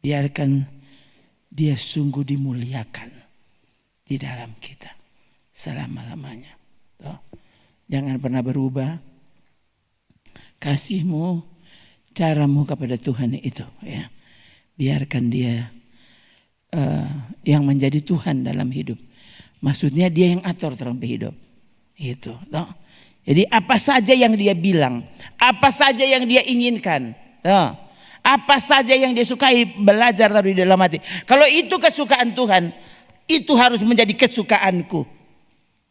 biarkan dia sungguh dimuliakan di dalam kita selama-lamanya. Jangan pernah berubah kasihmu, caramu kepada Tuhan itu, ya. Biarkan dia yang menjadi Tuhan dalam hidup. Maksudnya dia yang atur dalam hidup. Itu, toh. Jadi apa saja yang dia bilang, apa saja yang dia inginkan, toh. Apa saja yang dia sukai, belajar dari dalam hati. Kalau itu kesukaan Tuhan, itu harus menjadi kesukaanku.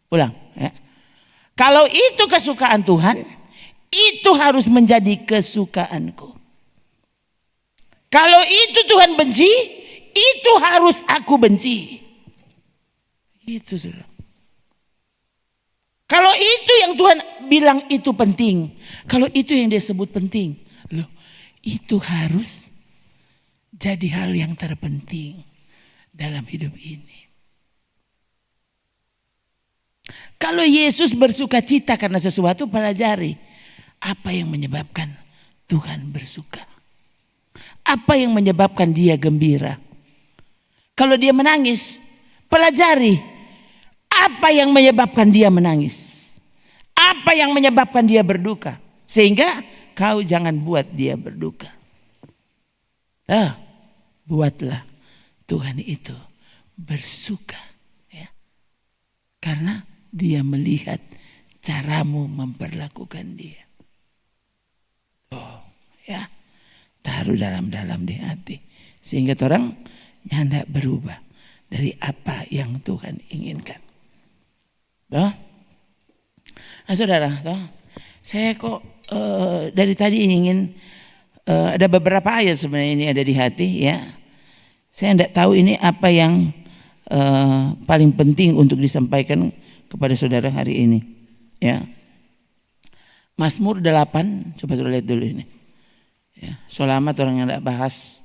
Ulang, ya. Kalau itu kesukaan Tuhan, itu harus menjadi kesukaanku. Kalau itu Tuhan benci, itu harus aku benci. Itu sudah. Kalau itu yang Tuhan bilang itu penting, kalau itu yang dia sebut penting, loh, itu harus jadi hal yang terpenting dalam hidup ini. Kalau Yesus bersuka cita karena sesuatu, pelajari apa yang menyebabkan Tuhan bersuka. Apa yang menyebabkan dia gembira. Kalau dia menangis, pelajari apa yang menyebabkan dia menangis. Apa yang menyebabkan dia berduka. Sehingga kau jangan buat dia berduka. Buatlah Tuhan itu bersuka. Ya. Karena dia melihat caramu memperlakukan dia. Ya, taruh dalam-dalam di hati. Sehingga orang tidak berubah dari apa yang Tuhan inginkan. Nah, saudara, saya kok dari tadi ingin ada beberapa ayat sebenarnya ini ada di hati, ya. Saya tidak tahu ini apa yang paling penting untuk disampaikan kepada saudara hari ini, ya. Mazmur 8, coba lihat dulu ini. Ya, selamat orang yang tidak bahas,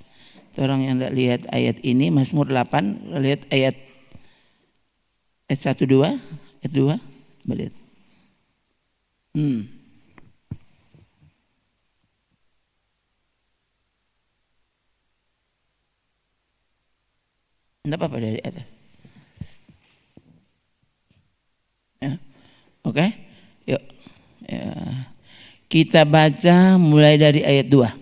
orang yang tidak lihat ayat ini. Mazmur 8, lihat ayat 1, 2, ayat 2, lihat. Tidak apa-apa dari atas. Ya. Oke, yuk. Ya. Kita baca mulai dari ayat 2.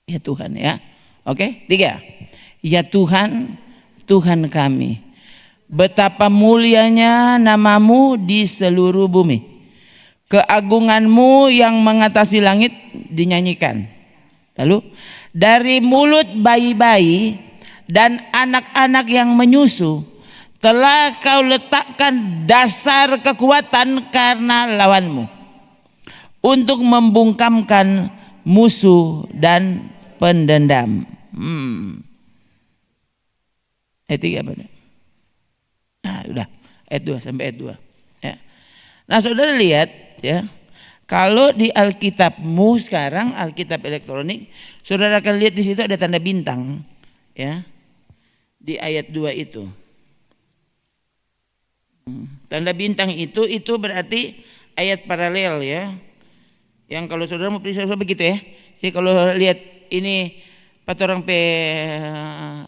Ya Tuhan, ya. Oke, 3. Ya Tuhan, Tuhan kami, betapa mulianya namamu di seluruh bumi. Keagunganmu yang mengatasi langit dinyanyikan. Lalu, dari mulut bayi-bayi dan anak-anak yang menyusu, telah kau letakkan dasar kekuatan karena lawanmu, untuk membungkamkan musuh dan pendendam. Ayat 3 apa? Nah, udah ayat 2 sampai ayat 2. Ya. Nah, saudara lihat, ya. Kalau di Alkitabmu sekarang, Alkitab elektronik, saudara akan lihat di situ ada tanda bintang, ya. Di ayat 2 itu. Tanda bintang itu berarti ayat paralel, ya. Yang kalau saudara mau periksa begitu, ya. Jadi kalau lihat ini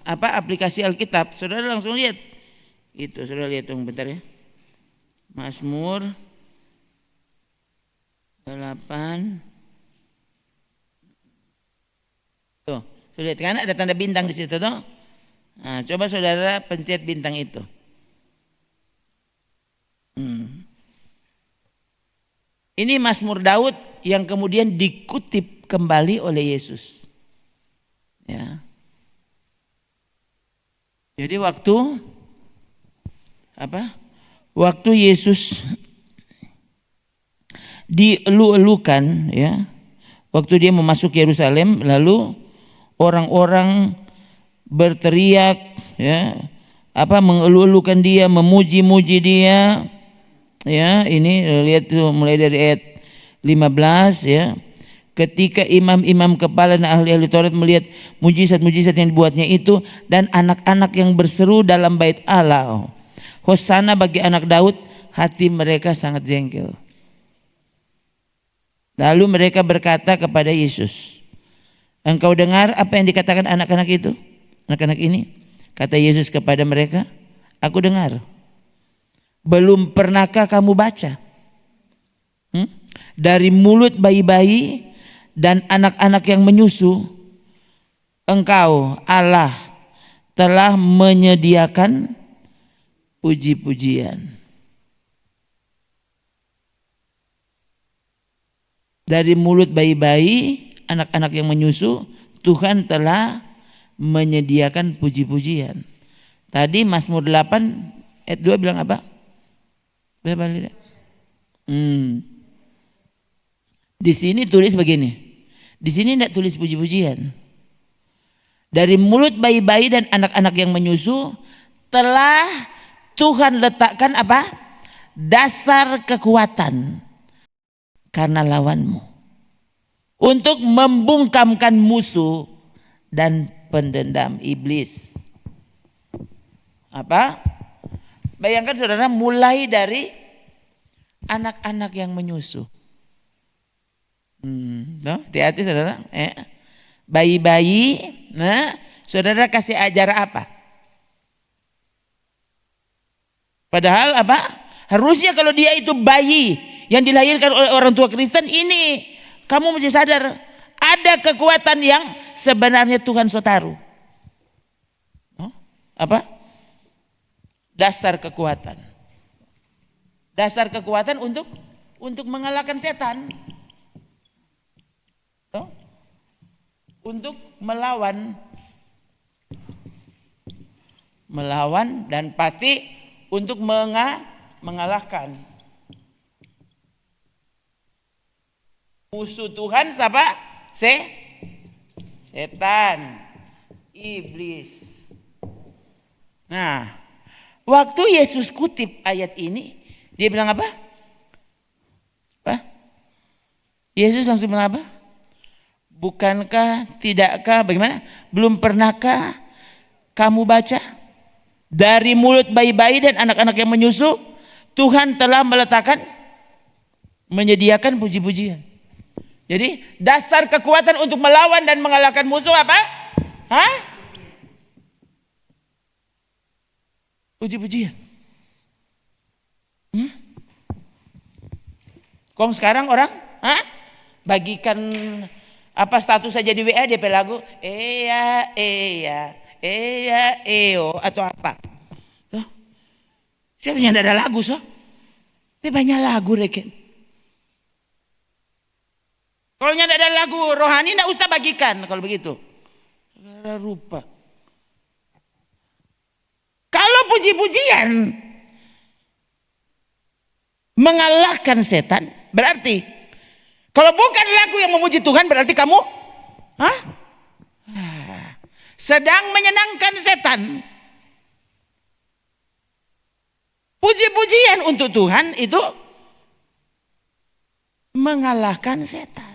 aplikasi Alkitab, saudara langsung lihat. Itu saudara lihat tunggu bentar, ya. Mazmur 8. Tuh, saudara lihat kan ada tanda bintang di situ tuh. Nah, coba saudara pencet bintang itu. Ini Mazmur Daud yang kemudian dikutip kembali oleh Yesus. Ya. Jadi waktu Yesus dielu-elukan, ya. Waktu dia memasuki Yerusalem, lalu orang-orang berteriak, ya, mengelu-elukan dia, memuji-muji dia. Ya, ini lihat tuh mulai dari ayat 15, ya. Ketika imam-imam kepala dan ahli-ahli Taurat melihat mujizat-mujizat yang dibuatnya itu, dan anak-anak yang berseru dalam bait Allah, Hosana bagi anak Daud, hati mereka sangat jengkel. Lalu mereka berkata kepada Yesus, Engkau dengar apa yang dikatakan anak-anak itu? Anak-anak ini. Kata Yesus kepada mereka, aku dengar. Belum pernahkah kamu baca? Dari mulut bayi-bayi dan anak-anak yang menyusu, engkau Allah telah menyediakan puji-pujian. Dari mulut bayi-bayi, anak-anak yang menyusu, Tuhan telah menyediakan puji-pujian. Tadi Mazmur 8 ayat 2 bilang apa? Berapa lihat? Di sini tulis begini. Di sini tidak tulis puji-pujian. Dari mulut bayi-bayi dan anak-anak yang menyusu telah Tuhan letakkan apa? Dasar kekuatan karena lawanmu, untuk membungkamkan musuh dan pendendam iblis. Apa? Bayangkan saudara, mulai dari anak-anak yang menyusu. Hati-hati saudara. Bayi-bayi, saudara kasih ajar apa? Padahal apa? Harusnya kalau dia itu bayi yang dilahirkan oleh orang tua Kristen, ini kamu mesti sadar ada kekuatan yang sebenarnya Tuhan taruh. Apa? Dasar kekuatan. Dasar kekuatan untuk mengalahkan setan. Untuk melawan dan pasti untuk mengalahkan musuh Tuhan siapa? Setan, iblis. Nah, waktu Yesus kutip ayat ini, dia bilang apa? Yesus langsung bilang apa? Bukankah, tidakkah, bagaimana? Belum pernahkah kamu baca? Dari mulut bayi-bayi dan anak-anak yang menyusu, Tuhan telah menyediakan puji-pujian. Jadi dasar kekuatan untuk melawan dan mengalahkan musuh apa? Puji-pujian. Kok sekarang orang bagikan apa status saja di WA DP lagu atau apa? Siapa yang ada lagu Tapi banyak lagu reken. Kalau tidak ada lagu rohani tidak usah bagikan kalau begitu. Rupa. Kalau puji-pujian mengalahkan setan, berarti kalau bukan lagu yang memuji Tuhan, berarti kamu sedang menyenangkan setan. Puji-pujian untuk Tuhan itu mengalahkan setan.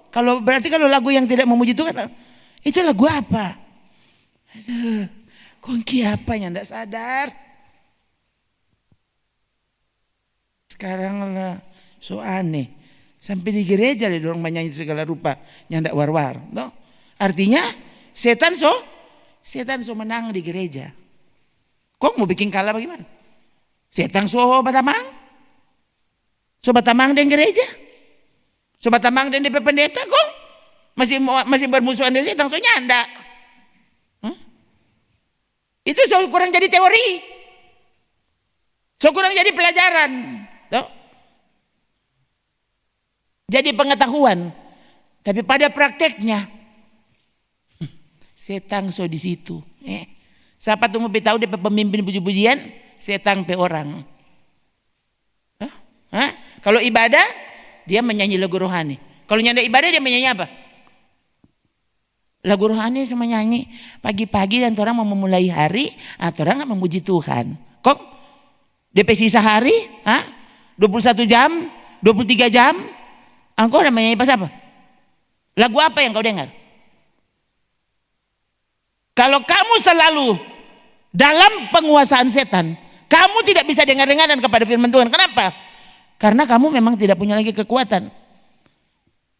Kalau lagu yang tidak memuji Tuhan, itu lagu apa? Aduh, kongki apa yang tidak sadar? Sekarang lah so aneh. Sampai di gereja deh dorong menyanyi segala rupa yang tidak war-war. No? Artinya setan so menang di gereja. Kok mau bikin kalah bagaimana? Setan so batamang. So batamang di gereja. So batamang di pendeta kok masih bermusuhan dengan setan so nyanda. Itu so kurang jadi teori. So kurang jadi pelajaran. No? Jadi pengetahuan. Tapi pada prakteknya setan so di situ. Siapa tuh mau tahu dia pemimpin puji-pujian? Setan pe orang. Kalau ibadah dia menyanyi lagu rohani. Kalau nyanda ibadah dia menyanyi apa? Lagu rohani sama nyanyi pagi-pagi dan orang mau memulai hari, atau orang nggak memuji Tuhan. Kok DP sisa hari, 21 jam, 23 jam, engkau udah menyanyi pas apa? Lagu apa yang kau dengar? Kalau kamu selalu dalam penguasaan setan, kamu tidak bisa dengar-dengaran kepada firman Tuhan. Kenapa? Karena kamu memang tidak punya lagi kekuatan.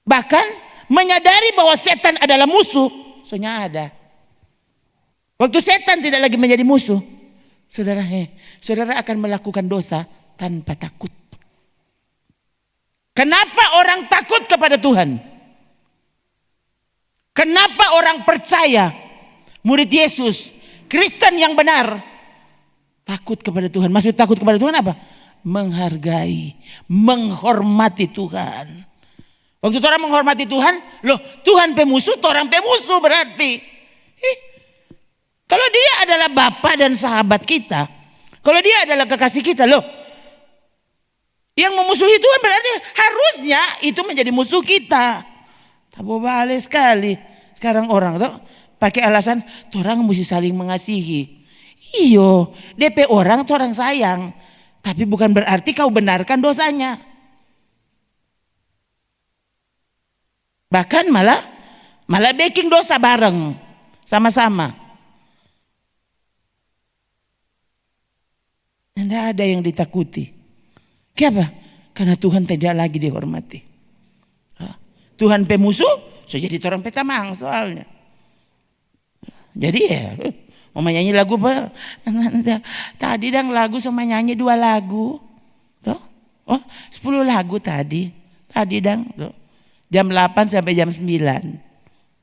Bahkan menyadari bahwa setan adalah musuh, soalnya ada. Waktu setan tidak lagi menjadi musuh, saudara akan melakukan dosa tanpa takut. Kenapa orang takut kepada Tuhan? Kenapa orang percaya, murid Yesus, Kristen yang benar, takut kepada Tuhan? Maksud takut kepada Tuhan apa? Menghargai, menghormati Tuhan. Waktu orang menghormati Tuhan, loh Tuhan pemusuh, orang pemusuh berarti. Kalau dia adalah Bapa dan sahabat kita, kalau dia adalah kekasih kita, loh yang memusuhi Tuhan berarti harusnya itu menjadi musuh kita. Tabu balik sekali. Sekarang orang tuh pakai alasan, orang mesti saling mengasihi. Iyo, DP orang tuh orang sayang, tapi bukan berarti kau benarkan dosanya. Bahkan malah baking dosa bareng sama-sama. Tidak ada yang ditakuti. Kenapa? Karena Tuhan tidak lagi dihormati. Tuhan pemusuh, so jadi orang petamang soalnya. Jadi ya, mau nyanyi lagu apa? Tadi dang lagu sama nyanyi 2 lagu. Tuh. Oh, 10 lagu tadi. Tadi dang. Tuh. Jam 8 sampai jam 9.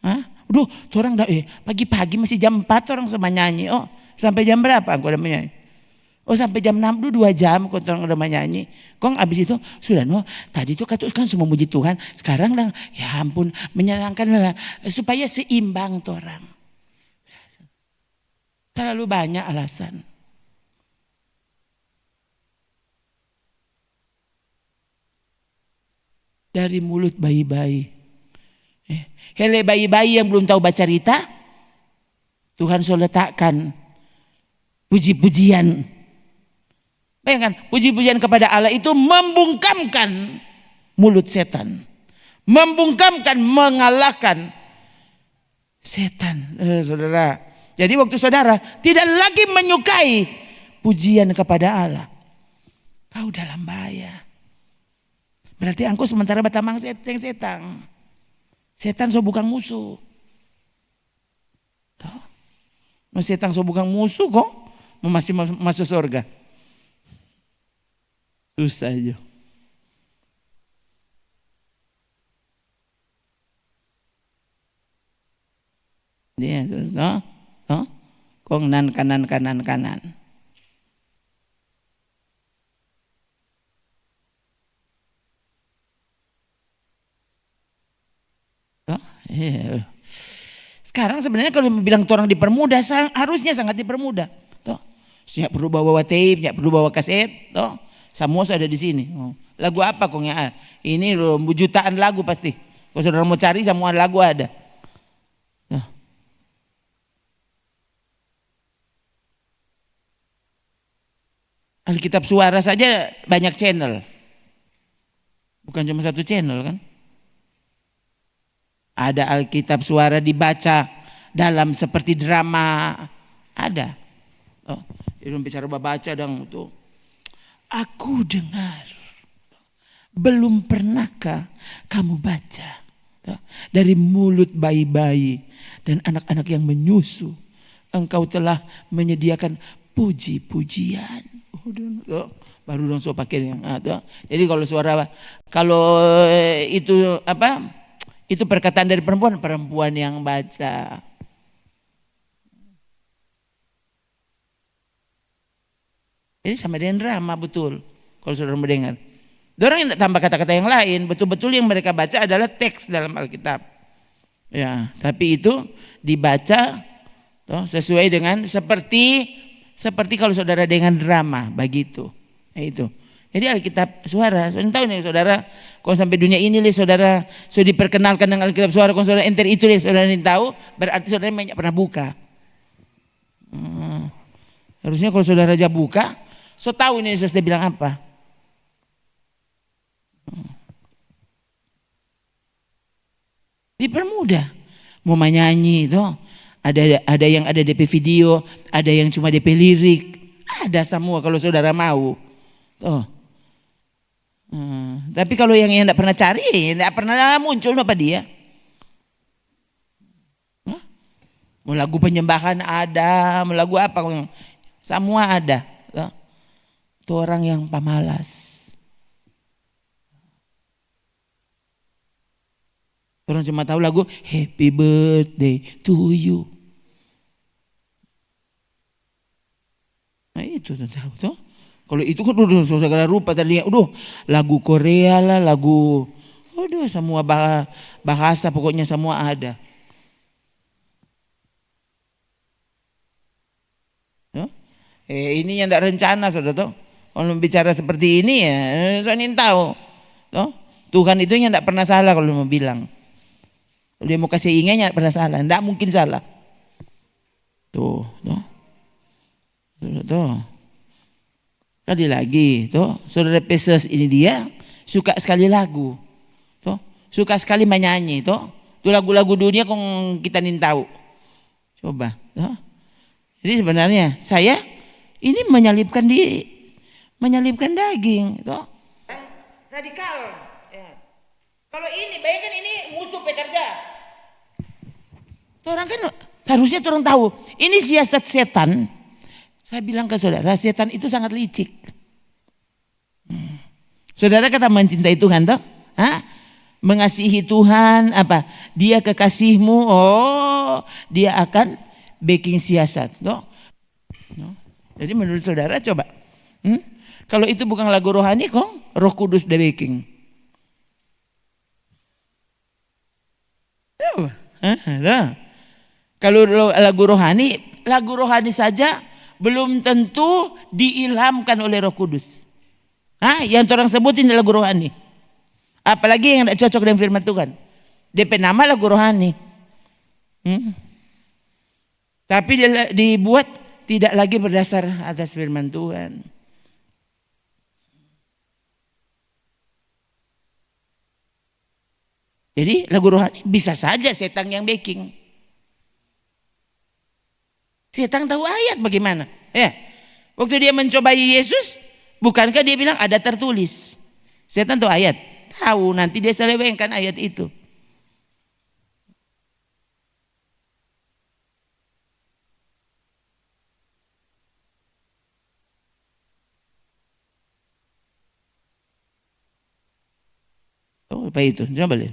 Hah? Aduh, orang pagi-pagi masih jam 4 orang sama nyanyi. Oh, sampai jam berapa aku udah menyanyi? Oh, sampai jam 6 dulu 2 jam kau orang udah menyanyi. Kong abis itu sudah tadi itu kan semua muji Tuhan. Sekarang dang ya ampun menyenangkan supaya seimbang tuh orang. Terlalu banyak alasan. Dari mulut bayi-bayi. Hele bayi-bayi yang belum tahu baca cerita, Tuhan sudah letakkan puji-pujian. Bayangkan, puji-pujian kepada Allah itu membungkamkan mulut setan. Membungkamkan, mengalahkan setan. Saudara. Jadi waktu saudara tidak lagi menyukai pujian kepada Allah, kau dalam bahaya. Berarti angkau sementara batamang setan. Setan so bukan musuh. Tuh. Setan so bukan musuh kok masih masuk surga. Susah aja. Dia terus kong kanan. Sekarang sebenarnya kalau bilang orang dipermudah, harusnya sangat dipermudah. Toh, tidak perlu bawa tape, tidak perlu bawa kaset. Toh, semua sudah ada di sini. Lagu apa kong ya? Ini jutaan lagu pasti. Kalau saudara mau cari semua lagu ada. Toh. Alkitab Suara saja banyak channel. Bukan cuma satu channel kan? Ada Alkitab Suara dibaca dalam seperti drama. Ada. Oh, dia bicara baca dong tuh. Aku dengar. Belum pernahkah kamu baca dari mulut bayi-bayi dan anak-anak yang menyusu, engkau telah menyediakan puji-pujian. Baru dong so pakai yang ada. Jadi kalau itu apa? Itu perkataan dari perempuan yang baca. Jadi sama dengan drama betul. Kalau saudara mendengar. Dorang tidak tambah kata-kata yang lain. Betul-betul yang mereka baca adalah teks dalam Alkitab. Ya, tapi itu dibaca sesuai dengan seperti kalau saudara dengan drama begitu. Ya, itu. Jadi Alkitab Suara, saudara tahu nih saudara, kalau sampai dunia ini saudara sudah diperkenalkan dengan Alkitab Suara, kalau saudara enter itu saudara ini tahu, berarti saudara banyak pernah buka. Harusnya kalau saudara aja buka, so tahu ini Yesus bilang apa. Dipermudah, mau menyanyi itu, ada yang ada DP video, ada yang cuma DP lirik, ada semua kalau saudara mau. Tuh. Tapi kalau yang tidak pernah cari, tidak pernah muncul apa dia. Mau lagu penyembahan ada, mau lagu apa, semua ada. Itu orang yang pemalas. Orang cuma tahu lagu Happy Birthday to you. Nah itu tahu tuh. Kalau itu kan udah segala rupa tadinya. Lagu Korea lah, lagu semua bahasa pokoknya semua ada. Ini yang tidak rencana saudara tuh. Kalau bicara seperti ini ya, saya ingin tahu. Tuhan itu yang tidak pernah salah kalau mau bilang. Kalau dia mau kasih ingatnya tidak pernah salah, tidak mungkin salah. Tuh. Sekali lagi, saudara Peses ini dia suka sekali lagu, suka sekali menyanyi, tuh lagu-lagu dunia kok kita ingin tahu. Coba, jadi sebenarnya saya ini menyalibkan daging, radikal. Ya. Kalau ini, bayangkan ini musuh pekerja. Orang kan harusnya orang tahu, ini siasat setan. Saya bilang ke saudara, setan itu sangat licik. Saudara kata mencintai Tuhan toh? Mengasihi Tuhan, apa? Dia kekasihmu, dia akan backing siasat, toh? Jadi menurut saudara coba, kalau itu bukan lagu rohani, kok Roh Kudus the backing. Kalau lagu rohani saja belum tentu diilhamkan oleh Roh Kudus. Yang orang sebutin lagu rohani. Apalagi yang tidak cocok dengan firman Tuhan. DP nama lagu rohani. Tapi dibuat tidak lagi berdasar atas firman Tuhan. Jadi lagu rohani bisa saja setan yang backing. Setan tahu ayat bagaimana? Waktu dia mencobai Yesus, bukankah dia bilang ada tertulis? Setan tahu ayat, tahu nanti dia selewengkan ayat itu. Apa itu? Coba lihat.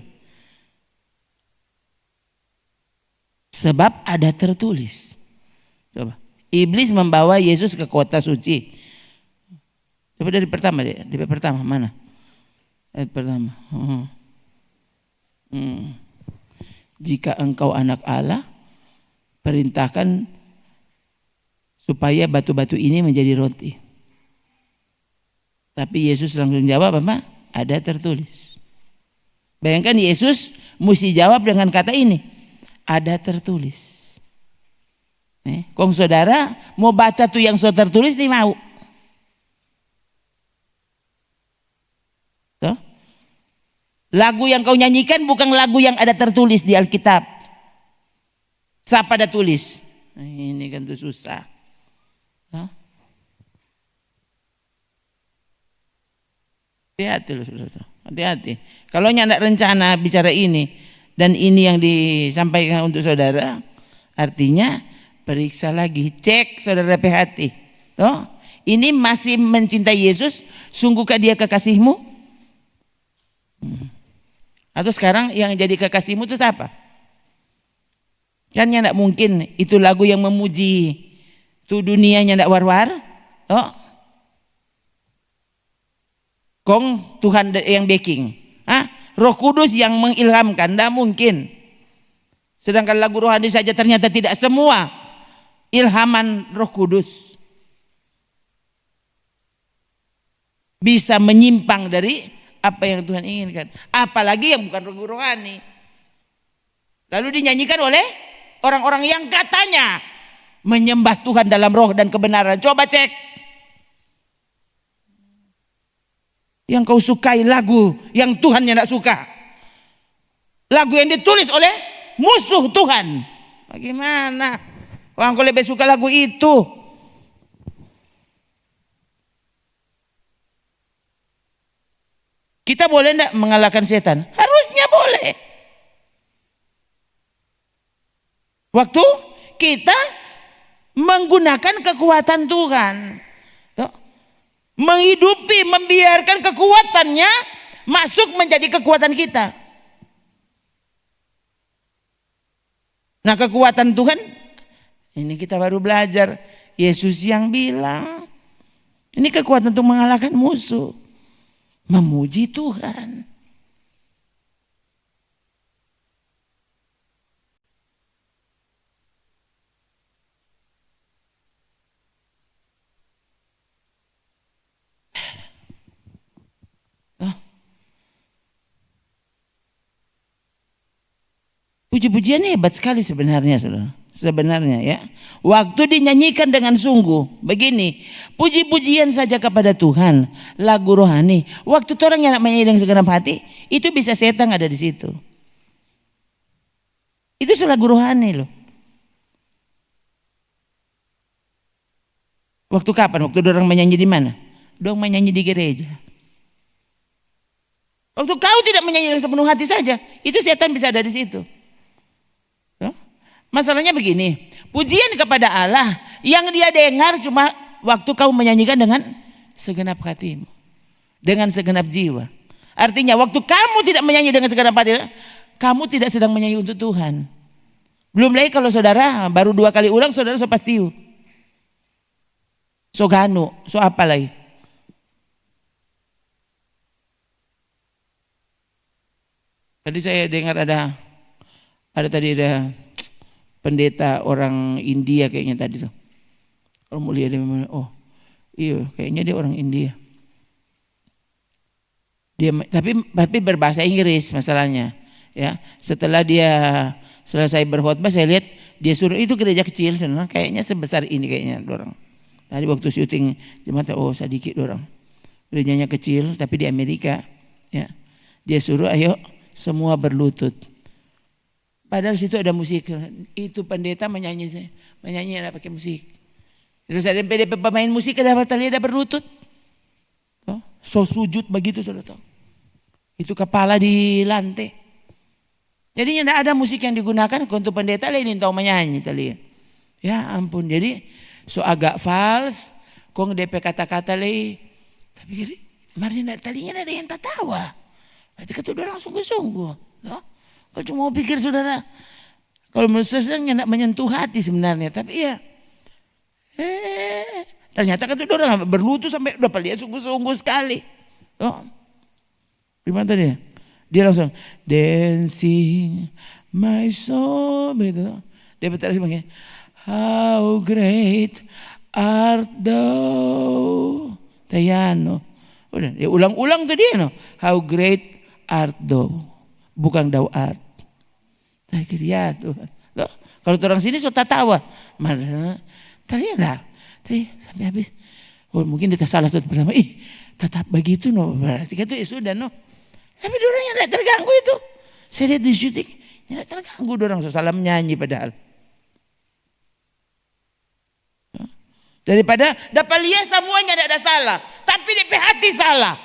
Sebab ada tertulis. Coba. Iblis membawa Yesus ke kota suci. Coba dari pertama deh. Dari pertama mana? Ayat pertama. Jika engkau anak Allah, perintahkan supaya batu-batu ini menjadi roti. Tapi Yesus langsung jawab apa? Ada tertulis. Bayangkan Yesus mesti jawab dengan kata ini. Ada tertulis. Kong saudara mau baca tuh yang sudah tertulis nih mau. Lagu yang kau nyanyikan bukan lagu yang ada tertulis di Alkitab. Siapa ada tulis? Ini kan tuh susah. Hati-hati loh saudara. Hati-hati. Kalau nyandak rencana bicara ini dan ini yang disampaikan untuk saudara, artinya periksa lagi, cek saudara hati. Ini masih mencintai Yesus, sungguhkah dia kekasihmu? Atau sekarang yang jadi kekasihmu itu siapa? Kan ya tidak mungkin itu lagu yang memuji tuh dunianya tidak war-war. Kong Tuhan yang backing. Roh Kudus yang mengilhamkan, tidak mungkin. Sedangkan lagu rohani saja ternyata tidak semua ilhaman Roh Kudus. Bisa menyimpang dari apa yang Tuhan inginkan. Apalagi yang bukan lagu rohani. Lalu dinyanyikan oleh orang-orang yang katanya menyembah Tuhan dalam roh dan kebenaran. Coba cek. Yang kau sukai lagu yang Tuhan yang tidak suka. Lagu yang ditulis oleh musuh Tuhan. Bagaimana? Orang kau lebih suka lagu itu. Kita boleh tidak mengalahkan setan? Harusnya boleh. Waktu kita menggunakan kekuatan Tuhan. Menghidupi, membiarkan kekuatannya masuk menjadi kekuatan kita. Nah, kekuatan Tuhan ini kita baru belajar. Yesus yang bilang, ini kekuatan untuk mengalahkan musuh. Memuji Tuhan. Puji-pujian hebat sekali sebenarnya, saudara. Sebenarnya ya. Waktu dinyanyikan dengan sungguh. Begini, puji-pujian saja kepada Tuhan. Lagu rohani. Waktu orang yang menyanyi dengan segenap hati, itu bisa setan ada di situ. Itu lagu rohani loh. Waktu kapan? Waktu orang menyanyi di mana? Dong menyanyi di gereja. Waktu kau tidak menyanyi dengan sepenuh hati saja, itu setan bisa ada di situ. Masalahnya begini, pujian kepada Allah yang dia dengar cuma waktu kau menyanyikan dengan segenap hatimu, dengan segenap jiwa. Artinya waktu kamu tidak menyanyi dengan segenap hati, kamu tidak sedang menyanyi untuk Tuhan. Belum lagi kalau saudara baru 2 kali ulang, saudara so pastiu, so ganu, so apa lagi. Tadi saya dengar ada pendeta orang India kayaknya tadi tuh. Kalau mau lihat dia, oh iya kayaknya dia orang India. Dia tapi berbahasa Inggris masalahnya. Ya, setelah dia selesai berkhotbah saya lihat dia suruh itu gereja kecil, kayaknya sebesar ini kayaknya orang. Tadi waktu syuting jemaat, oh sedikit orang. Gerejanya kecil tapi di Amerika. Ya, dia suruh ayo semua berlutut. Padahal situ ada musik. Itu pendeta menyanyi ada pakai musik. Terus ada pemain musik ada berlutut. So sujud begitu sudah tahu. Itu kepala di lantai. Jadi tidak ada musik yang digunakan untuk pendeta lain tahu menyanyi tadi. Ya ampun. Jadi so agak fals. Kong DP kata-kata lagi. Tapi mari tadinya ada yang tertawa. Berarti kata orang sungguh-sungguh. Kalau cuma mau pikir saudara, kalau menurut saya tidak menyentuh hati sebenarnya, tapi ya, ternyata kan itu orang berlutut sampai udah lihat sungguh-sungguh sekali. Gimana tadi? Dia langsung dancing my soul, gitu. Dia bertanya begini, how great art thou, Tayano. Udah, dia ulang-ulang tuh dia, no, how great art thou. Bukan thou art. Saya kira ya Tuhan. Loh, kalau orang sini suka tawa. Mana? Tadi ada. Tadi sampai habis. Oh, mungkin dia salah satu bersama. Tetap begitu no. Berarti itu ya sudah no. Tapi orangnya tidak terganggu itu. Saya lihat di syuting. Tidak terganggu orang. So salah menyanyi padahal. Daripada dapat lihat semuanya tidak ada salah. Tapi di hati salah.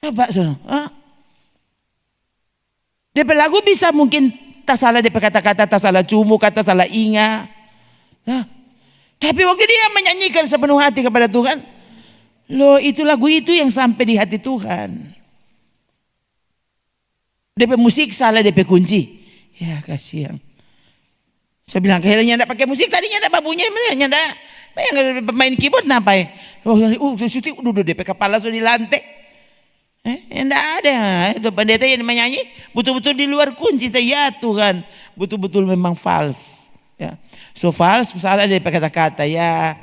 Coba saudara. DP lagu bisa mungkin tak salah DP kata-kata, tak salah cumu, kata salah ingat. Nah, tapi waktu dia menyanyikan sepenuh hati kepada Tuhan, loh itu lagu itu yang sampai di hati Tuhan. DP musik salah DP kunci. Ya kasihan. Saya bilang kayaknya tidak pakai musik, tadinya tidak babunya, tidak. Bayang pemain keyboard napai. Syuting udah DP kepala sudah di lantai. Enggak ada itu pendeta yang menyanyi betul-betul di luar kunci saya Tuhan, betul-betul memang fals ya. So fals salah dari kata-kata ya.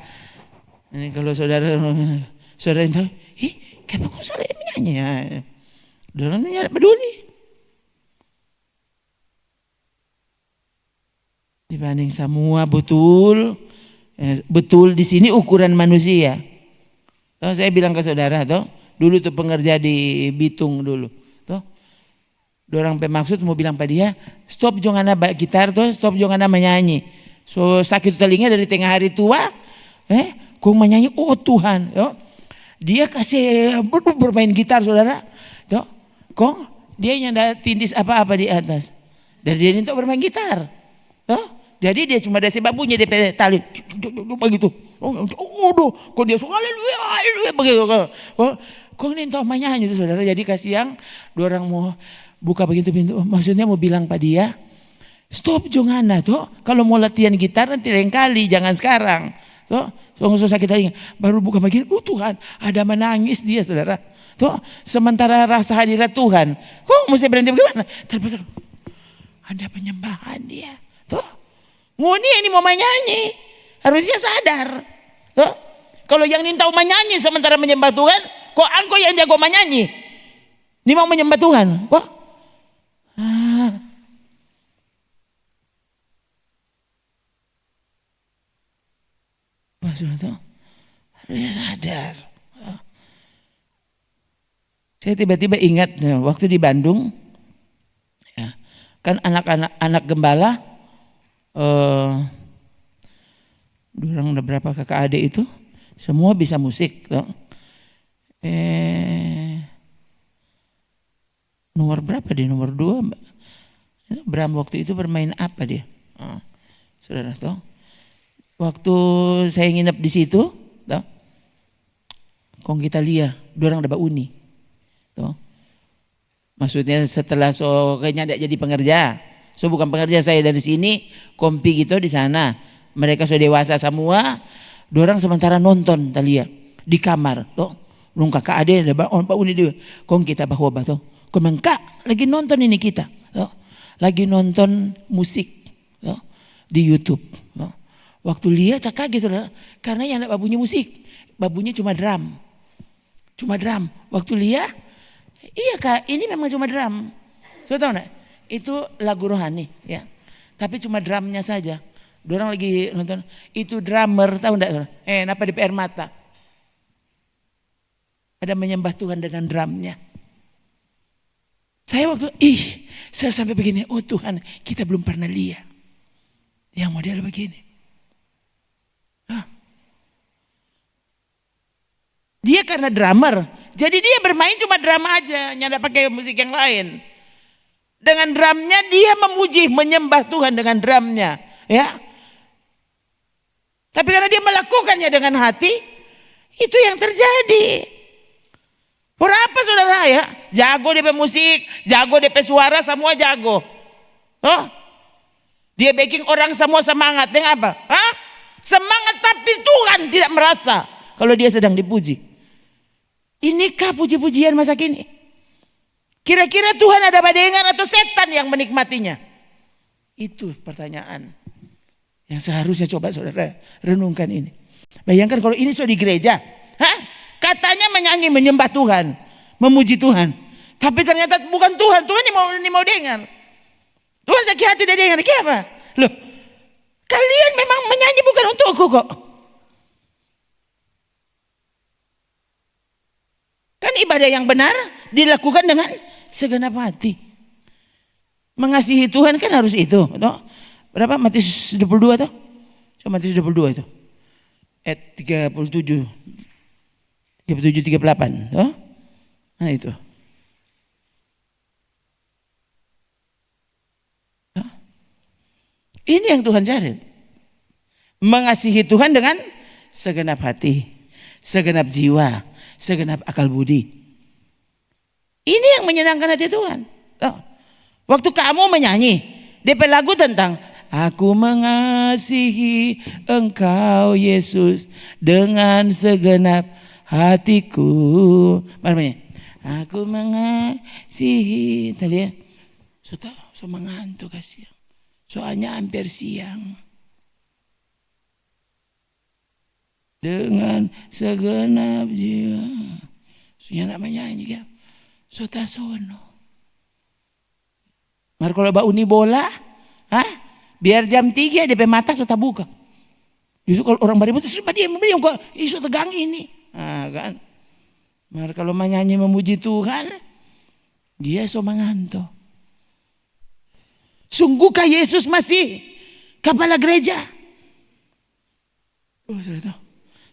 Ini kalau saudara tahu, kenapa kok salah menyanyi ya? Orang tidak peduli. Dibanding semua betul di sini ukuran manusia. Saya bilang ke saudara dulu tuh pengerja di Bitung dulu. Tuh. Dorang pemaksud mau bilang pada dia, stop jangan ada gitar tuh, stop jangan ada menyanyi. So sakit telinga dari tengah hari tua, kok menyanyi, oh Tuhan. Yo. Dia kasih bermain gitar saudara. Tuh. Kok dia yang ada tindis apa-apa di atas. Dan dia untuk bermain gitar. Tuh. Jadi dia cuma dasi babunya dia tali begitu. Udah, kok dia suka haleluya begitu. Kok ini entah nyanyi itu saudara. Jadi kasih yang dua orang mau buka begitu pintu. Maksudnya mau bilang pada dia, stop jongana tuh. Kalau mau latihan gitar nanti lain kali, jangan sekarang. Tuh, susah kita ingat. Baru buka begini, Tuhan, ada menangis dia saudara. Tuh, sementara rasa hadirat Tuhan, kok mesti berhenti bagaimana? Terpaksa ada penyembahan dia. Tuh, nguni ini mau menyanyi, harusnya sadar. Tuh, kalau yang tahu menyanyi sementara menyembah Tuhan, kok engkau yang jago menyanyi? Ini mau menyembah Tuhan, kok? Maksudnya tuh harusnya sadar. Saya tiba-tiba ingat waktu di Bandung, ya, kan anak gembala, orang udah berapa kakak adik itu, semua bisa musik. Tuh. Nomor berapa dia? Nomor 2. Bram waktu itu bermain apa dia? Saudara tuh. Waktu saya nginep di situ, tuh, kong kita lihat, orang dapat uni. Tuh. Maksudnya setelah kayaknya tidak jadi pengerja. Bukan pengerja, saya dari sini, kompi gitu di sana. Mereka sudah dewasa semua. Orang sementara nonton talia di kamar. Tuh. Nung kakak ade ada Pak uni dia. Kong kita bahwa tuh. Kong mengkak lagi nonton ini kita. Tuh. Lagi nonton musik, tuh, di YouTube. Tuh. Waktu lihat tak kaget saudara. Karena yang ada babunya musik. Babunya cuma drum. Cuma drum. Waktu lihat, iya kak, ini memang cuma drum. Sudah tahu enggak? Itu lagu rohani, ya. Tapi cuma drumnya saja. Orang lagi nonton, itu drummer, tahu enggak? Kenapa di PR Mata? Ada menyembah Tuhan dengan drumnya. Saya waktu, saya sampai begini, oh Tuhan, kita belum pernah lihat yang model begini. Dia karena drummer, jadi dia bermain cuma drama aja, nyanda pakai musik yang lain. Dengan drumnya dia memuji, menyembah Tuhan dengan drumnya, ya. Tapi karena dia melakukannya dengan hati, itu yang terjadi. Berapa saudara ya? Jago DP musik, jago DP suara, semua jago. Dia bikin orang semua semangat dengan apa? Semangat tapi Tuhan tidak merasa kalau dia sedang dipuji. Inikah puji-pujian masa kini? Kira-kira Tuhan ada badengan atau setan yang menikmatinya? Itu pertanyaan yang seharusnya coba saudara renungkan ini. Bayangkan kalau ini sudah di gereja, katanya menyanyi menyembah Tuhan, memuji Tuhan, tapi ternyata bukan Tuhan. Tuhan ini mau dengar. Tuhan sakit hati dia dengar. Kenapa? Loh, kalian memang menyanyi bukan untukku kok. Kan ibadah yang benar dilakukan dengan segenap hati. Mengasihi Tuhan kan harus itu. Toh? Berapa? Matius 22 toh? Coba Matius 22 itu. Ayat 37. 38. Toh? Nah itu. Toh? Ini yang Tuhan cari. Mengasihi Tuhan dengan segenap hati, segenap jiwa, segenap akal budi. Ini yang menyenangkan hati Tuhan. Oh. Waktu kamu menyanyi DP lagu tentang aku mengasihi Engkau Yesus dengan segenap hatiku. Mana? Aku mengasihi tadi ya. So mengantuk kasih. Soalnya hampir siang. Dengan segenap jiwa. Soalnya namanya nyanyi ya. Sotasono. Mar kalau bau uni bola, biar jam 3 DP mata sudah buka. Justru kalau orang barimu itu sudah diam kok isu tegang ini. Kan. Mar kalau menyanyi memuji Tuhan, dia so mengantuk. Sungguhkah Yesus masih kepala gereja? Oh, sudah tahu.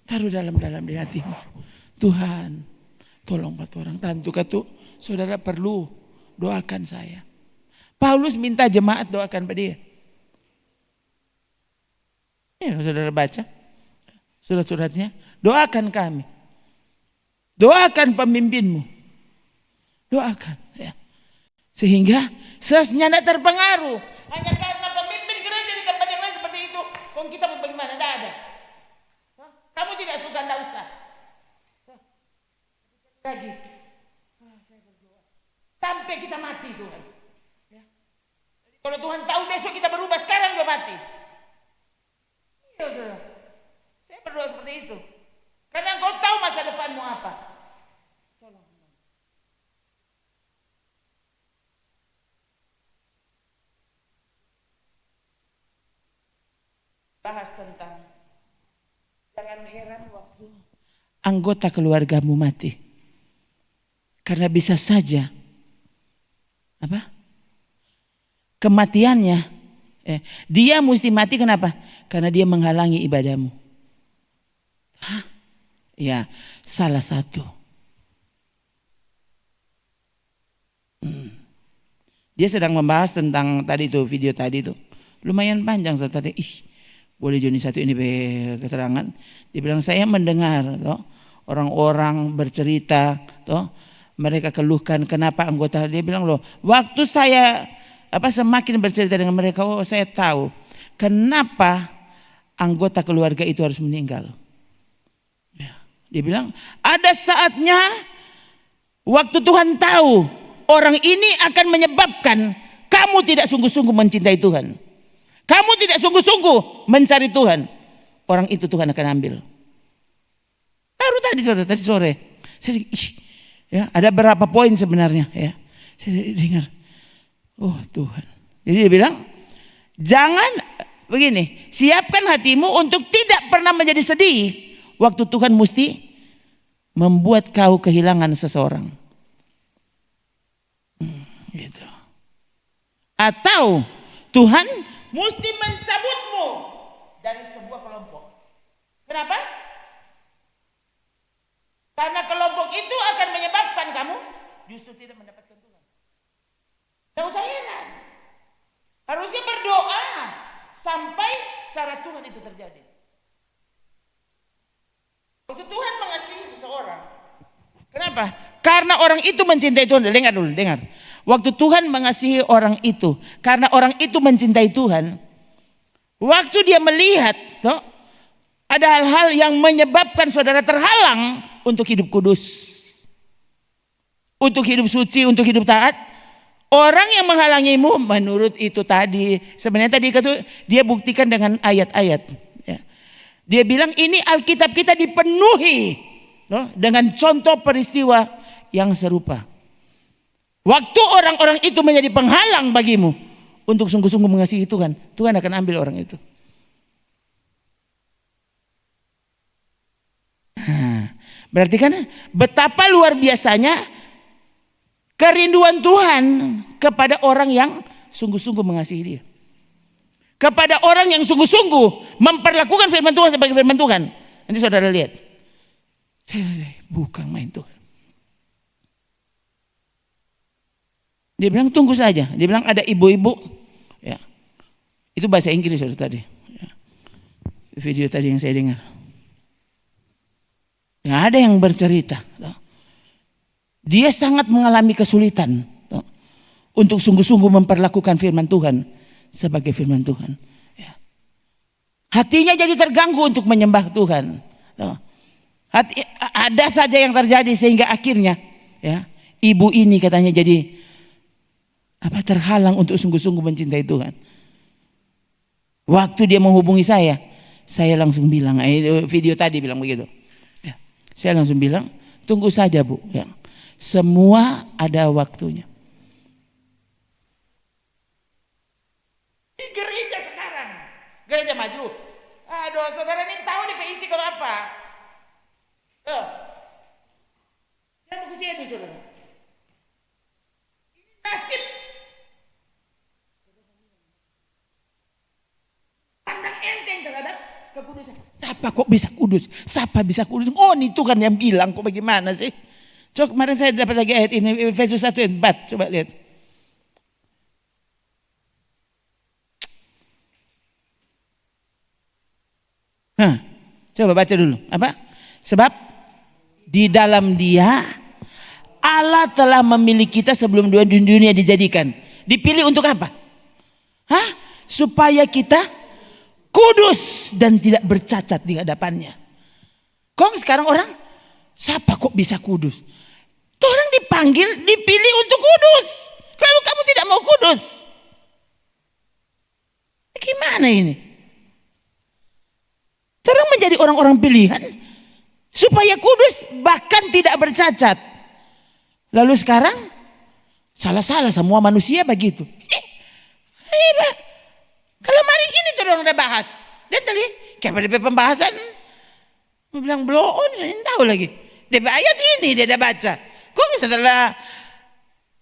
Taruh dalam di hatimu. Tuhan, tolong Pak orang tantu katu, saudara perlu doakan saya. Paulus minta jemaat doakan pada dia. Ya, saudara baca surat-suratnya. Doakan kami. Doakan pemimpinmu. Doakan. Ya. Sehingga sesnya tidak terpengaruh. Hanya karena pemimpin gereja di tempat yang lain seperti itu. Kok kita mau bagaimana? Tidak ada. Kamu tidak suka, tidak usah. Lagi. Sampai kita mati Tuhan. Ya. Kalau Tuhan tahu besok kita berubah, sekarang dia mati. Iya saudara. Saya berdoa seperti itu. Karena engkau tahu masa depanmu apa. Tolong. Bahas tentang jangan heran waktu anggota keluargamu mati. Karena bisa saja kematiannya dia mesti mati, kenapa? Karena dia menghalangi ibadahmu. Ya, salah satu. Dia sedang membahas tentang tadi itu, video tadi itu. Lumayan panjang tadi. Boleh Joni satu ini keterangan. Dia bilang saya mendengar orang-orang bercerita mereka keluhkan kenapa anggota, dia bilang loh, waktu saya semakin bercerita dengan mereka, saya tahu kenapa anggota keluarga itu harus meninggal. Ya. Dia bilang ada saatnya waktu Tuhan tahu orang ini akan menyebabkan kamu tidak sungguh-sungguh mencintai Tuhan. Kamu tidak sungguh-sungguh mencari Tuhan. Orang itu Tuhan akan ambil. Baru tadi sore. Saya ya, ada berapa poin sebenarnya ya. Saya dengar. Oh Tuhan. Jadi dia bilang, jangan begini, siapkan hatimu untuk tidak pernah menjadi sedih waktu Tuhan mesti membuat kau kehilangan seseorang. Gitu. Atau Tuhan mesti mencabutmu dari sebuah kelompok. Kenapa? Karena kelompok itu akan menyebabkan kamu justru tidak mendapatkan Tuhan. Tidak usah heran. Harusnya berdoa sampai cara Tuhan itu terjadi. Waktu Tuhan mengasihi seseorang. Kenapa? Karena orang itu mencintai Tuhan. Dengar. Waktu Tuhan mengasihi orang itu, karena orang itu mencintai Tuhan. Waktu dia melihat ada hal-hal yang menyebabkan saudara terhalang untuk hidup kudus, untuk hidup suci, untuk hidup taat. Orang yang menghalangimu menurut itu tadi, sebenarnya tadi itu dia buktikan dengan ayat-ayat. Ya. Dia bilang ini Alkitab kita dipenuhi dengan contoh peristiwa yang serupa. Waktu orang-orang itu menjadi penghalang bagimu untuk sungguh-sungguh mengasihi Tuhan, Tuhan akan ambil orang itu. Berarti kan betapa luar biasanya kerinduan Tuhan kepada orang yang sungguh-sungguh mengasihi dia. Kepada orang yang sungguh-sungguh memperlakukan firman Tuhan sebagai firman Tuhan. Nanti saudara lihat. Saya bukan main Tuhan. Dia bilang tunggu saja. Dia bilang ada ibu-ibu. Ya. Itu bahasa Inggris saudara tadi. Ya. Video tadi yang saya dengar. Nggak ada yang bercerita. Dia sangat mengalami kesulitan untuk sungguh-sungguh memperlakukan firman Tuhan sebagai firman Tuhan. Hatinya jadi terganggu untuk menyembah Tuhan. Ada saja yang terjadi sehingga akhirnya ibu ini katanya jadi terhalang untuk sungguh-sungguh mencintai Tuhan. Waktu dia menghubungi saya langsung bilang, video tadi bilang begitu. Saya langsung bilang, tunggu saja Bu. Ya. Semua ada waktunya. Di gereja sekarang, gereja maju. Aduh, saudara ini tahu nih PIC kalau apa? Jangan ke sini saudara. Ini nasib. Pandang enteng terhadap kekudusan. Siapa kok bisa kudus? Siapa bisa kudus? Oh ini Tuhan yang bilang, kok bagaimana sih? Coba kemarin saya dapat lagi ayat ini, Efesus 1 ayat 4, coba lihat. Hah, coba baca dulu. Apa? Sebab di dalam Dia Allah telah memilih kita sebelum dunia dijadikan. Dipilih untuk apa? Hah? Supaya kita kudus dan tidak bercacat di hadapannya. Kok sekarang orang, siapa kok bisa kudus? Tuh orang dipanggil, dipilih untuk kudus. Lalu kamu tidak mau kudus. Gimana ini? Orang menjadi orang-orang pilihan supaya kudus bahkan tidak bercacat. Lalu sekarang salah-salah semua manusia begitu. Kalau hari ini tuh orang udah bahas. Dan tadi kayak pada pembahasan. Mau bilang blow on, saya tahu lagi. DP ayat ini dia udah baca. Kok setelah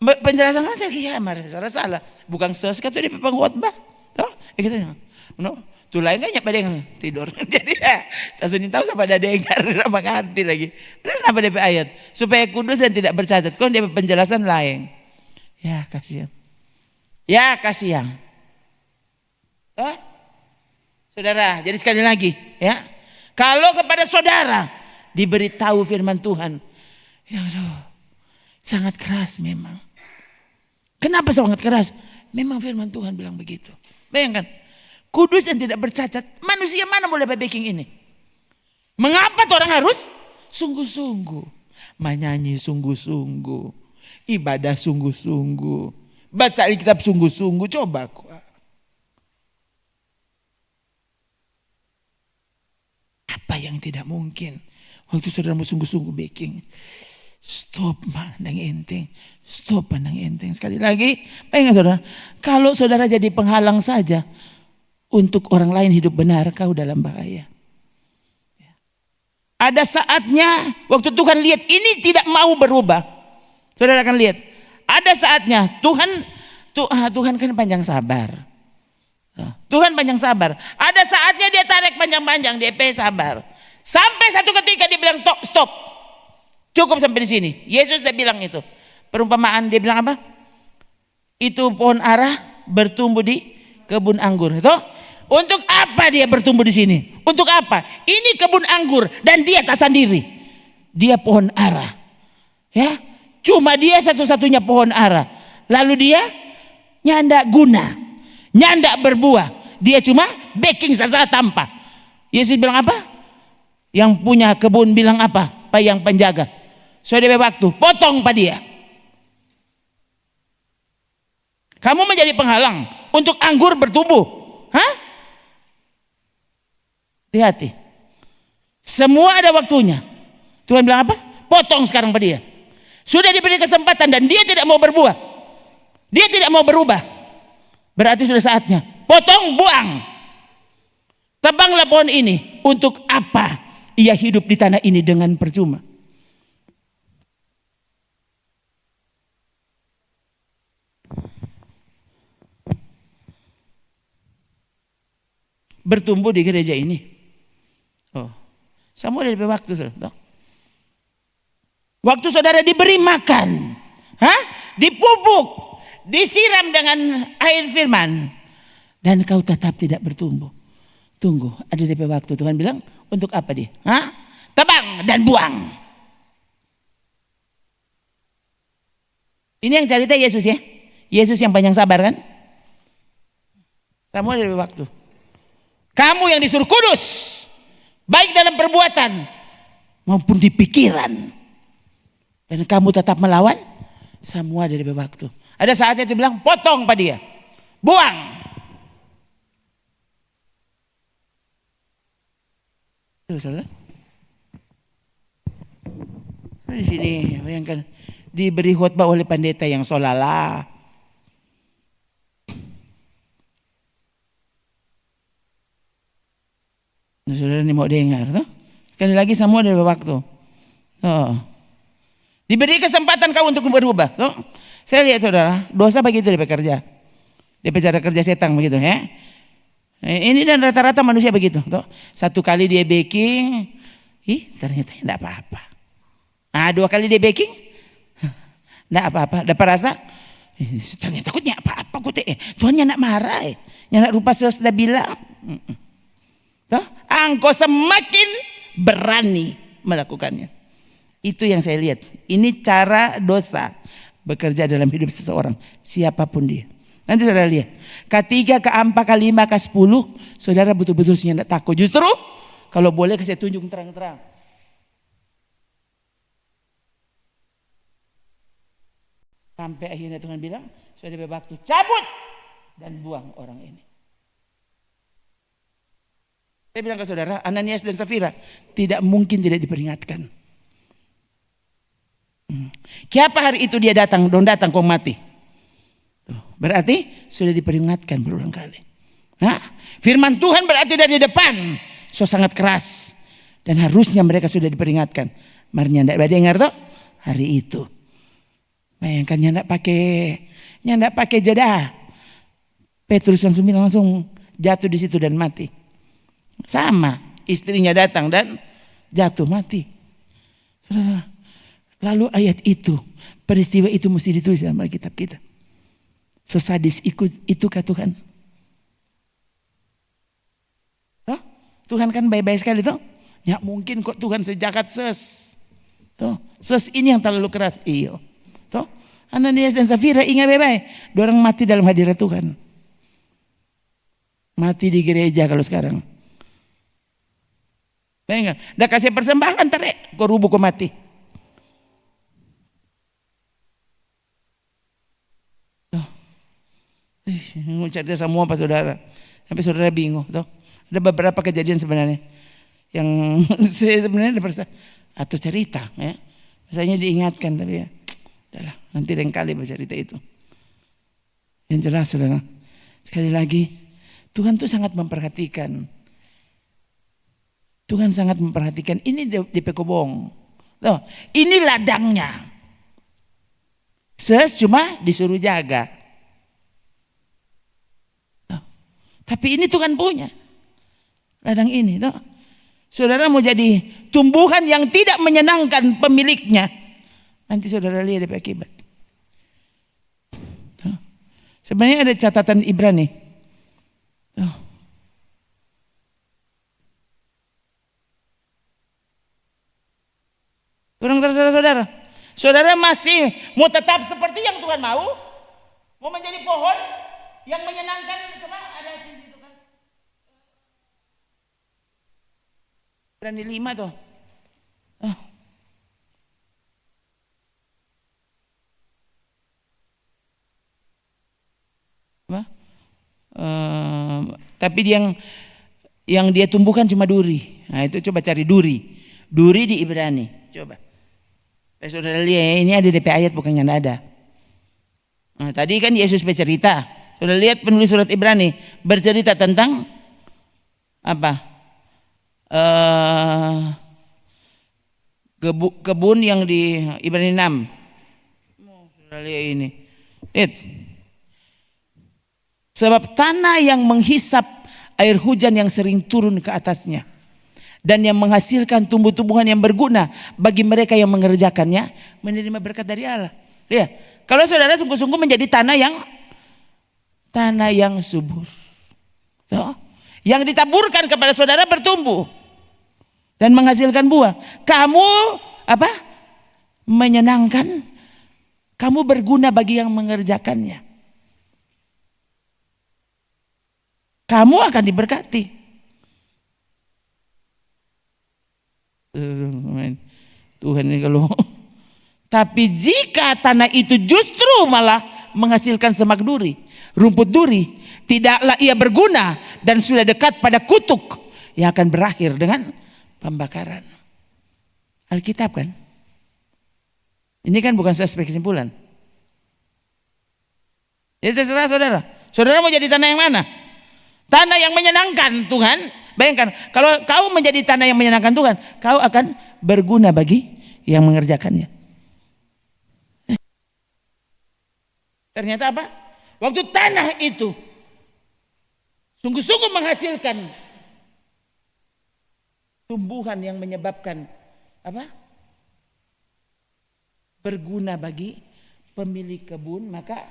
penjelasan kata kiamar salah-salah. Bukan sesuatu DP pengkhotbah. Tuh, kita no. Tuh lain kan nyapa dengan tidur. Jadi ya, langsung tahu siapa ada dengar, mengerti lagi. Dan apa DP ayat? Supaya kudus dan tidak bercacat. Kau DP penjelasan lain. Ya kasihan. Ya kasihan. Saudara, jadi sekali lagi ya. Kalau kepada saudara diberitahu firman Tuhan, ya aduh, sangat keras memang. Kenapa sangat keras? Memang firman Tuhan bilang begitu. Bayangkan. Kudus dan tidak bercacat. Manusia mana boleh baking ini? Mengapa orang harus sungguh-sungguh? Menyanyi sungguh-sungguh. Ibadah sungguh-sungguh. Baca Alkitab sungguh-sungguh. Coba. Apa yang tidak mungkin? Waktu saudara mau sungguh-sungguh baking. Stop pandang enteng. Stop pandang enteng. Sekali lagi. Bayangkan saudara. Kalau saudara jadi penghalang saja. Untuk orang lain hidup benar, kau dalam bahaya. Ada saatnya waktu Tuhan lihat ini tidak mau berubah. Saudara akan lihat. Ada saatnya Tuhan kan panjang sabar. Tuhan panjang sabar. Ada saatnya dia tarik panjang-panjang, dia sabar. Sampai satu ketika dia bilang stop. Cukup sampai di sini. Yesus dia bilang itu. Perumpamaan dia bilang apa? Itu pohon ara bertumbuh di kebun anggur. Itu untuk apa dia bertumbuh di sini? Untuk apa? Ini kebun anggur dan dia tak sendiri. Dia pohon ara. Ya, cuma dia satu-satunya pohon ara. Lalu dia nyanda guna, nyanda berbuah. Dia cuma baking saja tanpa. Yesus bilang apa? Yang punya kebun bilang apa? Pak yang penjaga. Sudah waktu, potong pak dia. Kamu menjadi penghalang untuk anggur bertumbuh. Hah? Hati-hati. Semua ada waktunya. Tuhan bilang apa? Potong sekarang pada dia. Sudah diberi kesempatan dan dia tidak mau berbuah. Dia tidak mau berubah. Berarti sudah saatnya. Potong, buang. Tebanglah pohon ini. Untuk apa ia hidup di tanah ini dengan percuma? Bertumbuh di gereja ini. Semua dari waktu saudara. Waktu saudara diberi makan, dipupuk, disiram dengan air firman, dan kau tetap tidak bertumbuh. Tunggu, ada DP waktu. Tuhan bilang, untuk apa dia? Tebang dan buang. Ini yang cerita Yesus ya. Yesus yang panjang sabar kan? Semua dari waktu. Kamu yang disuruh kudus. Baik dalam perbuatan maupun di pikiran. Dan kamu tetap melawan. Semua dari waktu. Ada saatnya dia bilang potong pada dia. Buang. Saudara. Di sini bayangkan. Diberi khotbah oleh pendeta yang solala. Saudara ini mau dengar tuh. Sekali lagi semua ada waktu. Diberi kesempatan kau untuk berubah. Tuh. Saya lihat saudara, dosa begitu dia bekerja. Dia cara kerja setan begitu ya. Ini dan rata-rata manusia begitu. Tuh. Satu kali dia baking, ternyata tidak apa-apa. Dua kali dia baking, tidak apa-apa. Dapat rasa, ternyata kok apa-apa. Tuhan nak marah. Nak rupa sudah bilang. engkau semakin berani melakukannya. Itu yang saya lihat. Ini cara dosa bekerja dalam hidup seseorang, siapapun dia. Nanti saudara lihat, ketiga, keempat, kelima, ke-10, saudara betul-betul tidak takut. Justru kalau boleh saya tunjuk terang-terang. Sampai akhirnya Tuhan bilang, sudah waktu cabut dan buang orang ini. Saya bilang ke saudara, Ananias dan Safira tidak mungkin tidak diperingatkan. Kenapa hari itu dia datang kau mati? Berarti sudah diperingatkan berulang kali. Nah, firman Tuhan berarti dari depan so sangat keras dan harusnya mereka sudah diperingatkan. Marinya ndak dengar toh hari itu. Bayangkan ndak pakai jeda. Petrus langsung jatuh di situ dan mati. Sama, istrinya datang dan jatuh mati. Saudara, lalu ayat itu, peristiwa itu mesti ditulis dalam Alkitab kita. Sesadis itukah Tuhan? Tuh, Tuhan kan baik-baik sekali tuh. Ya mungkin kok Tuhan sejagat ses. Tuh, ses ini yang terlalu keras. Iyo. Tuh, Ananias dan Safira ingat baik-baik. Dua orang mati dalam hadirat Tuhan. Mati di gereja kalau sekarang. Bayangkan, udah kasih persembahan tarik, kau rubuh kau mati. Ngucapnya semua Pak Saudara. Sampai saudara bingung. Tuh. Ada beberapa kejadian sebenarnya. Yang saya sebenarnya atau cerita. Ya. Misalnya diingatkan tapi ya. Udahlah, nanti lain kali bercerita itu. Yang jelas saudara. Sekali lagi. Tuhan tuh sangat memperhatikan. Tuhan sangat memperhatikan. Ini DP Kobong. Tuh, ini ladangnya. Cuma disuruh jaga. Tapi ini Tuhan punya ladang ini. Toh. Saudara mau jadi tumbuhan yang tidak menyenangkan pemiliknya. Nanti saudara lihat ada akibat. Toh. Sebenarnya ada catatan Ibrani. Toh. Orang terserah saudara. Saudara masih mau tetap seperti yang Tuhan mau? Mau menjadi pohon yang menyenangkan? Coba ada di situ kan. Ibrani 5 tuh. Oh. Apa? Tapi yang dia tumbuhkan cuma duri. Nah itu coba cari duri. Duri di Ibrani. Coba. Saudara lihat ini ada DP ayat bukannya ada. Nah, tadi kan Yesus bercerita. Sudah lihat penulis surat Ibrani bercerita tentang apa? Kebun yang di Ibrani 6. Sudah lihat ini. Lihat. Sebab tanah yang menghisap air hujan yang sering turun ke atasnya dan yang menghasilkan tumbuh-tumbuhan yang berguna bagi mereka yang mengerjakannya menerima berkat dari Allah. Lihat, kalau saudara sungguh-sungguh menjadi tanah yang subur. Tuh. Yang ditaburkan kepada saudara bertumbuh dan menghasilkan buah. Kamu apa? Menyenangkan. Kamu berguna bagi yang mengerjakannya. Kamu akan diberkati. Tuhan ini kalau tapi jika tanah itu justru malah menghasilkan semak duri, rumput duri, tidaklah ia berguna dan sudah dekat pada kutuk yang akan berakhir dengan pembakaran. Alkitab kan? Ini kan bukan aspek kesimpulan. Jadi terserah saudara. Saudara mau jadi tanah yang mana? Tanah yang menyenangkan Tuhan. Bayangkan kalau kau menjadi tanah yang menyenangkan Tuhan, kau akan berguna bagi yang mengerjakannya. Ternyata apa? Waktu tanah itu sungguh-sungguh menghasilkan tumbuhan yang menyebabkan apa? Berguna bagi pemilik kebun, maka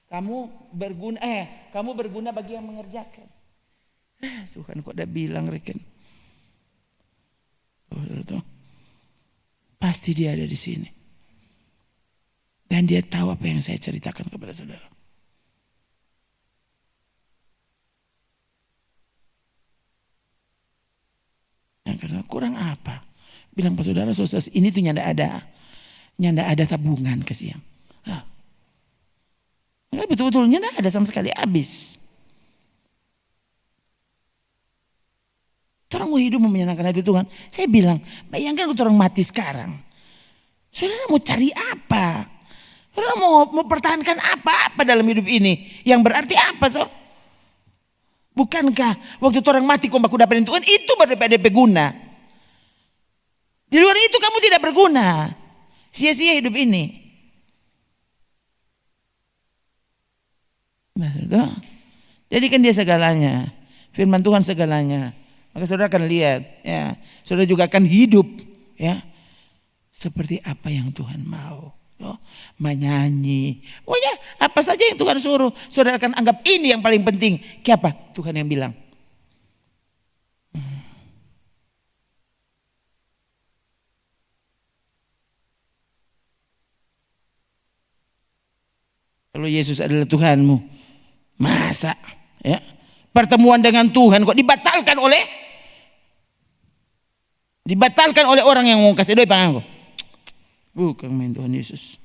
kamu berguna bagi yang mengerjakan. Tuhan kok udah bilang reken. Pasti dia ada di sini. Dan dia tahu apa yang saya ceritakan kepada saudara. Yang karena kurang apa? Bilang Pak Saudara, sukses ini tuh nyanda ada tabungan kasihan. Betul-betul nyanda ada sama sekali, habis. Orang mau hidup menyenangkan hati Tuhan. Saya bilang, bayangkan kalau orang mati sekarang. Saudara mau cari apa? Saudara mau pertahankan apa dalam hidup ini? Yang berarti apa, so? Bukankah waktu orang mati kau baku dapatin Tuhan, itu berDP guna. Di luar itu kamu tidak berguna. Sia-sia hidup ini. Jadikan dia segalanya. Firman Tuhan segalanya. Maka saudara akan lihat, ya, saudara juga akan hidup, ya, seperti apa yang Tuhan mau. Menyanyi, pokoknya apa saja yang Tuhan suruh, saudara akan anggap ini yang paling penting. Siapa? Tuhan yang bilang. Kalau Yesus adalah Tuhanmu, masa, ya, pertemuan dengan Tuhan kok dibatalkan oleh orang yang mau kasih doa pangangku. Bukan main Tuhan Yesus.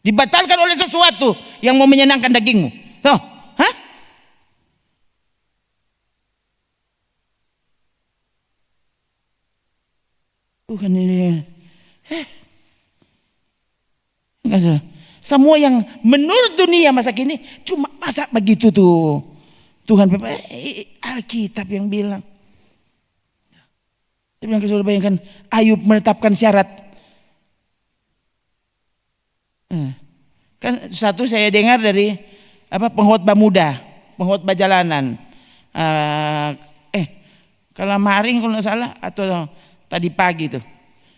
Dibatalkan oleh sesuatu yang mau menyenangkan dagingmu. Tuh, hah? Bukan ini. Semua yang menurut dunia masa kini cuma masa begitu tuh. Tuhan Alkitab yang bilang. Saya bilang ke saudara, bayangkan Ayub menetapkan syarat. Kan satu saya dengar dari pengkhotbah muda, pengkhotbah jalanan. Kalau maring kalau nggak salah atau tadi pagi tuh.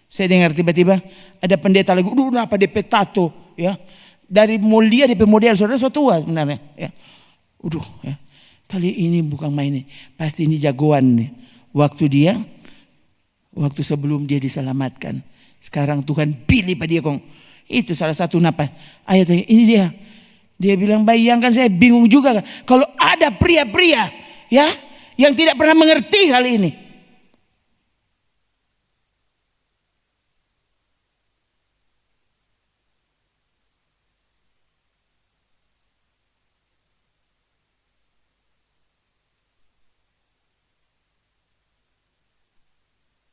Saya dengar tiba-tiba ada pendeta lagi, apa DP tato, ya. Dari mulia DP model, saudara so tua sebenarnya, ya. Ya. Kali ini bukan main nih, pasti ini jagoan nih. Waktu sebelum dia diselamatkan. Sekarang Tuhan pilih pada dia kong. Itu salah satu ayatnya. Ini dia. Dia bilang, bayangkan saya bingung juga kalau ada pria-pria, ya, yang tidak pernah mengerti hal ini.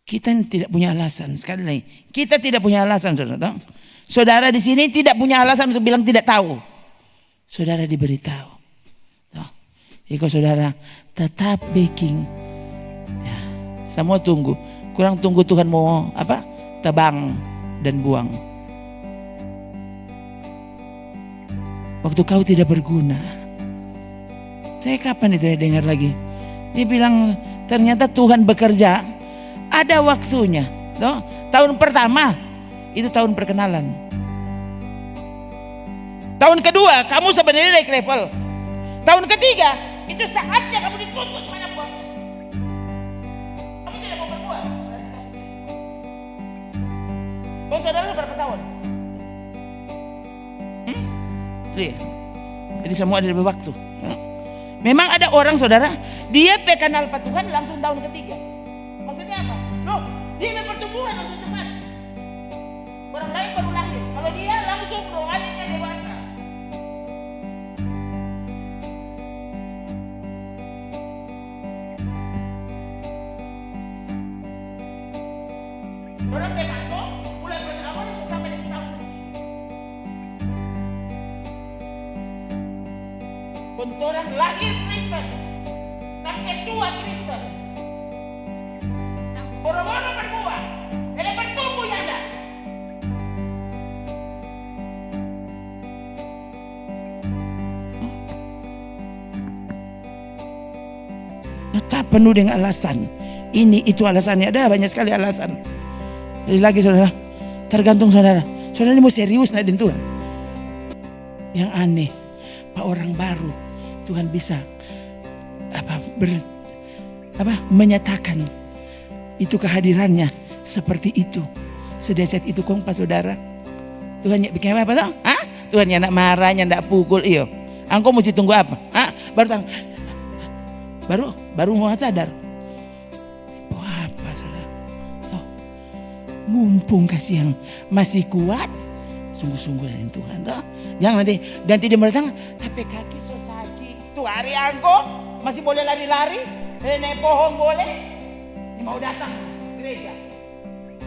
Kita tidak punya alasan, sekali lagi. Kita tidak punya alasan, saudara. Saudara di sini tidak punya alasan untuk bilang tidak tahu. Saudara diberitahu. Jadi kalau saudara tetap baking, ya, semua tunggu. Kurang tunggu Tuhan mau tebang dan buang. Waktu kau tidak berguna. Saya kapan itu ya dengar lagi? Dia bilang ternyata Tuhan bekerja. Ada waktunya. Tahun pertama itu tahun perkenalan. Tahun kedua kamu sebenarnya naik level. Tahun ketiga itu saatnya kamu dituntut mana buat. Kamu tidak mau berbuat. Bos saudara berapa tahun? Jadi semua ada waktu. Memang ada orang saudara, dia kenal Pak Tuhan langsung tahun ketiga. Maksudnya apa? Loh, dia berpertumbuhan langsung cepat. Orang lain baru lahir. Kalau dia langsung rohaninya dewasa. Orang yang masuk, mulai berlawan sampai di tahun. Untuk orang lahir Kristen, sampai tua Kristen. Boro-boro berbuah, ele bertumbuh ya anda. Tetap penuh dengan alasan. Ini itu alasannya, ada banyak sekali alasan. Jadi lagi saudara, tergantung saudara. Saudara ini mau serius nak dengan Tuhan. Yang aneh, Pak orang baru Tuhan bisa menyatakan Itu kehadirannya seperti itu. Sedeset itu kong Pak Saudara. Tuhan yang bikin apa toh? Tuhan yang nak marahnya ndak pukul iyo. Angko mesti tunggu apa? Baru mau sadar. Apa Saudara? Toh, mumpung kasih yang masih kuat, sungguh-sungguh dari Tuhan toh. Jangan nanti dia datang tapi kaki so sakit. Tuh hari angko masih boleh lari-lari, naik pohon boleh. Ini mau datang gereja.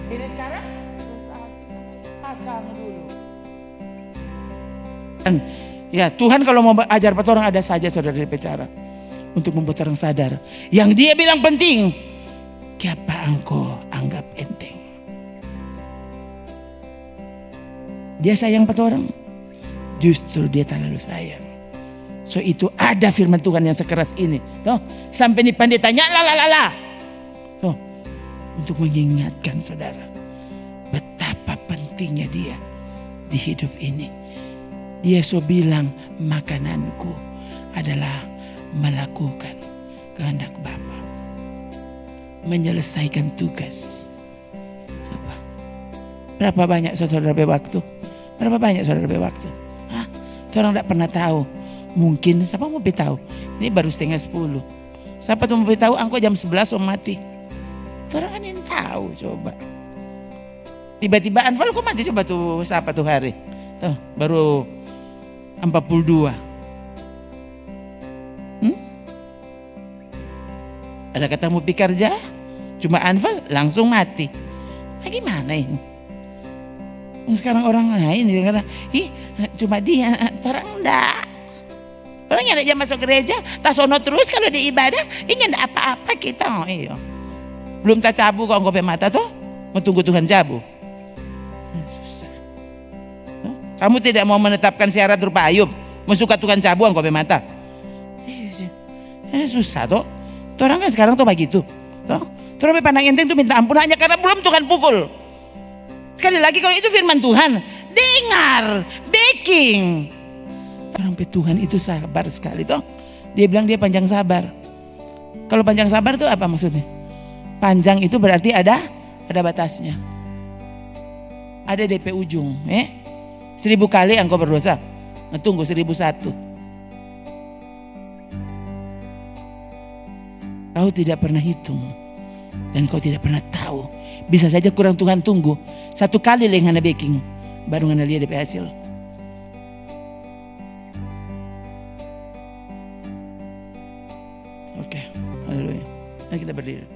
Ini sekarang akang dulu. Ya Tuhan kalau mau ajar orang ada saja saudara bicara untuk membuat orang sadar. Yang dia bilang penting, siapa engkau anggap enteng. Dia sayang orang, justru dia terlalu sayang. So itu ada firman Tuhan yang sekeras ini. Tuh, sampai nih pandai tanya la. Tuh, untuk mengingatkan saudara betapa pentingnya dia di hidup ini. Dia so bilang makananku adalah melakukan kehendak Bapa, menyelesaikan tugas. Coba, berapa banyak saudara waktu? Berapa banyak saudara waktu? Orang tidak pernah tahu. Mungkin siapa mau tahu? Ini baru 9:30. Siapa tuh mau tahu? Angko jam 11 mau mati. Orang kan yang tahu coba. Tiba-tiba Anfal kok mati coba tuh siapa tuh hari? Tuh baru 42. Ada kata mau pikarja, cuma Anfal langsung mati. Gimana ini? Sekarang orang lain dia kata, cuma dia, orang enggak. Orang yang ada masuk gereja, tak sono terus kalau di ibadah, ini enggak apa-apa kita. Iyo. Belum tak cabu kok ngopi mata tuh, mau tunggu Tuhan cabu. Susah. Kamu tidak mau menetapkan syarat rupa Ayub, mensuka Tuhan cabu ngopi mata. Susah tuh. Orang kan sekarang tuh begitu. Tuh, orang pandang enteng tuh minta ampun hanya karena belum Tuhan pukul. Sekali lagi kalau itu firman Tuhan, dengar, backing. Orang Tuhan itu sabar sekali toh. Dia bilang dia panjang sabar. Kalau panjang sabar itu apa maksudnya? Panjang itu berarti ada batasnya. Ada DP ujung, 1000 kali engkau berdosa. Nah, tunggu 1001. Kau tidak pernah hitung dan kau tidak pernah tahu. Bisa saja kurang Tuhan tunggu 1 kali leng hana baking baru ngana lihat DP hasil. Oke, haleluya. Mari kita berdiri.